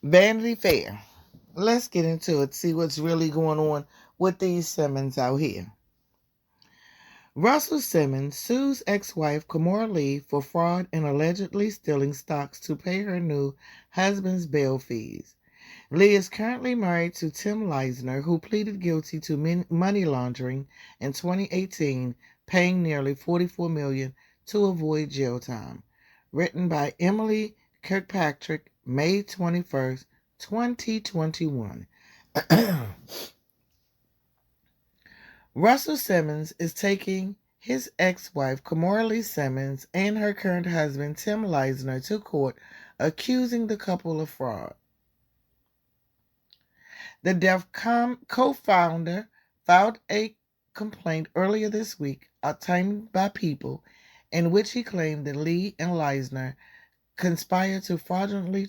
Vanity Fair. Let's get into it, see what's really going on with these Simmons out here. Russell Simmons sues ex-wife Kimora Lee for fraud and allegedly stealing stocks to pay her new husband's bail fees. Lee is currently married to Tim Leisner, who pleaded guilty to money laundering in 2018, paying nearly $44 million to avoid jail time. Written by Emily Kirkpatrick, May 21st, 2021. Russell Simmons is taking his ex-wife Kimora Lee Simmons and her current husband Tim Leisner to court, accusing the couple of fraud. The DEFCON co-founder filed a complaint earlier this week, obtained by People, in which he claimed that Lee and Leisner conspired to fraudulently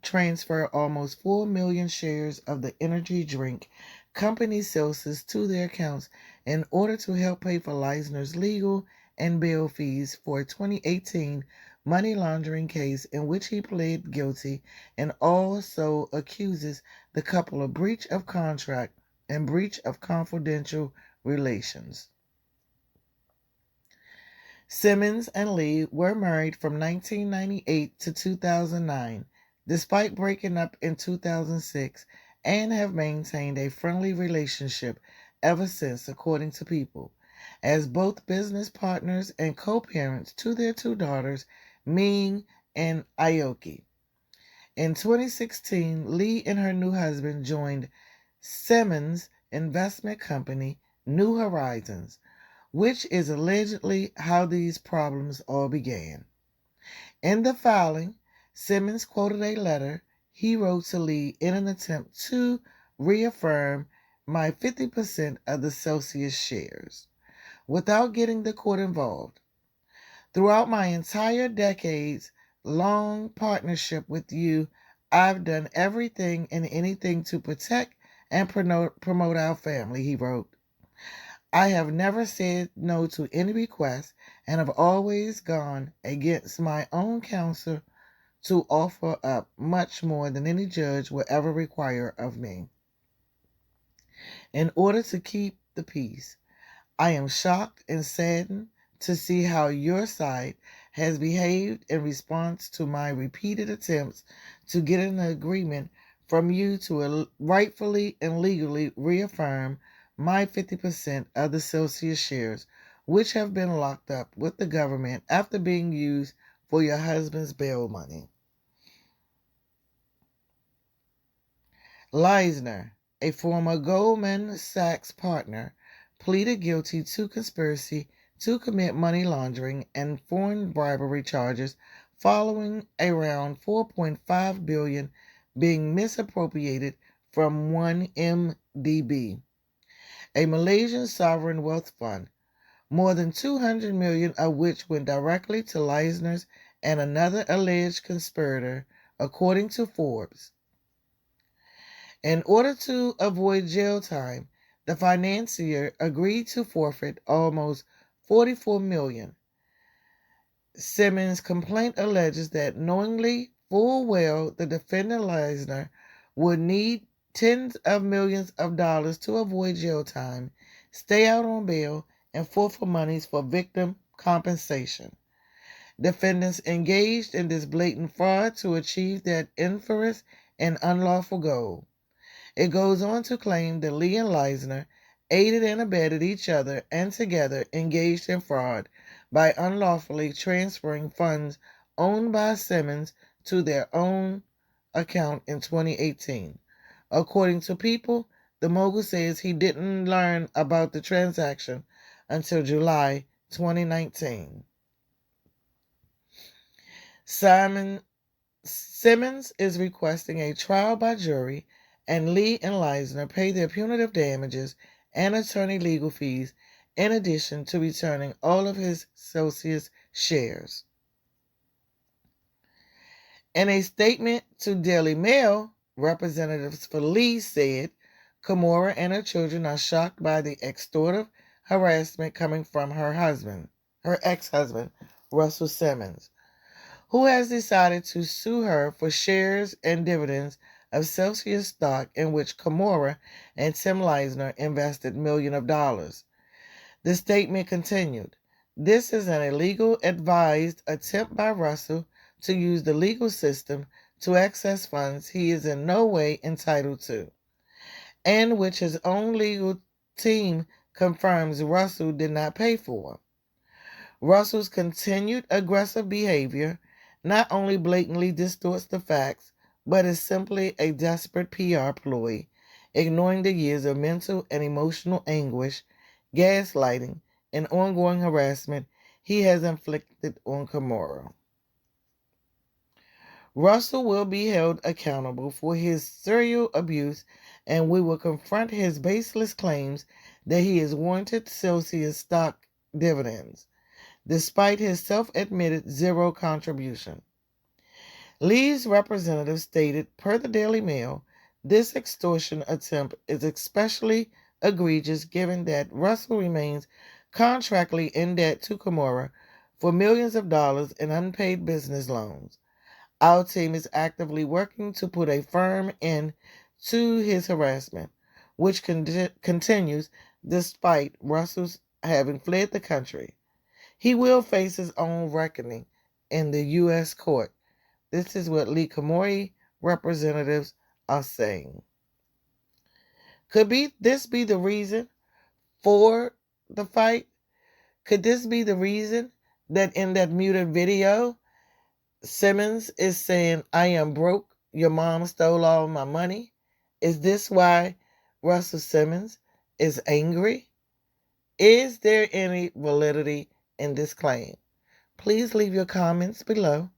transfer almost 4 million shares of the energy drink company Celsius to their accounts in order to help pay for Leisner's legal and bail fees for a 2018 money laundering case in which he pled guilty, and also accuses the couple of breach of contract and breach of confidential relations. Simmons and Lee were married from 1998 to 2009, despite breaking up in 2006, and have maintained a friendly relationship ever since, according to People, as both business partners and co-parents to their two daughters, Ming and Aoki. In 2016, Lee and her new husband joined Simmons' investment company, New Horizons, which is allegedly how these problems all began. In the filing, Simmons quoted a letter he wrote to Lee in an attempt to reaffirm my 50% of the Celsius shares, without getting the court involved. Throughout my entire decades-long partnership with you, I've done everything and anything to protect and promote our family, he wrote. I have never said no to any request and have always gone against my own counsel to offer up much more than any judge will ever require of me. In order to keep the peace, I am shocked and saddened to see how your side has behaved in response to my repeated attempts to get an agreement from you to rightfully and legally reaffirm my 50% of the Celsius shares, which have been locked up with the government after being used for your husband's bail money. Leisner, a former Goldman Sachs partner, pleaded guilty to conspiracy to commit money laundering and foreign bribery charges following around $4.5 billion being misappropriated from 1MDB, a Malaysian sovereign wealth fund, more than $200 million of which went directly to Leisner's and another alleged conspirator, according to Forbes. In order to avoid jail time, the financier agreed to forfeit almost $44 million. Simmons' complaint alleges that knowingly full well the defendant Leisner would need tens of millions of dollars to avoid jail time, stay out on bail, and forfeit monies for victim compensation. Defendants engaged in this blatant fraud to achieve that infamous and unlawful goal. It goes on to claim that Lee and Leisner aided and abetted each other and together engaged in fraud by unlawfully transferring funds owned by Simmons to their own account in 2018. According to People, the mogul says he didn't learn about the transaction until July 2019. Simmons is requesting a trial by jury, and Lee and Leisner pay their punitive damages and attorney legal fees, in addition to returning all of his Celsius shares. In a statement to Daily Mail, representatives for Lee said Kimora and her children are shocked by the extortive harassment coming from her ex-husband, Russell Simmons, who has decided to sue her for shares and dividends of Celsius stock in which Kimura and Tim Leisner invested millions of dollars. The statement continued, "This is an illegal advised attempt by Russell to use the legal system to access funds he is in no way entitled to, and which his own legal team confirms Russell did not pay for." Russell's continued aggressive behavior not only blatantly distorts the facts, but is simply a desperate PR ploy, ignoring the years of mental and emotional anguish, gaslighting, and ongoing harassment he has inflicted on Kimura. Russell will be held accountable for his serial abuse, and we will confront his baseless claims that he has warranted Celsius stock dividends, despite his self-admitted zero contribution. Lee's representative stated, per the Daily Mail, this extortion attempt is especially egregious given that Russell remains contractually in debt to Kimura for millions of dollars in unpaid business loans. Our team is actively working to put a firm end to his harassment, which continues despite Russell's having fled the country. He will face his own reckoning in the U.S. court. This is what Lee Kimura representatives are saying. Could this be the reason for the fight? Could this be the reason that in that muted video, Simmons is saying, "I am broke, your mom stole all my money"? Is this why Russell Simmons is angry? Is there any validity in this claim? Please leave your comments below.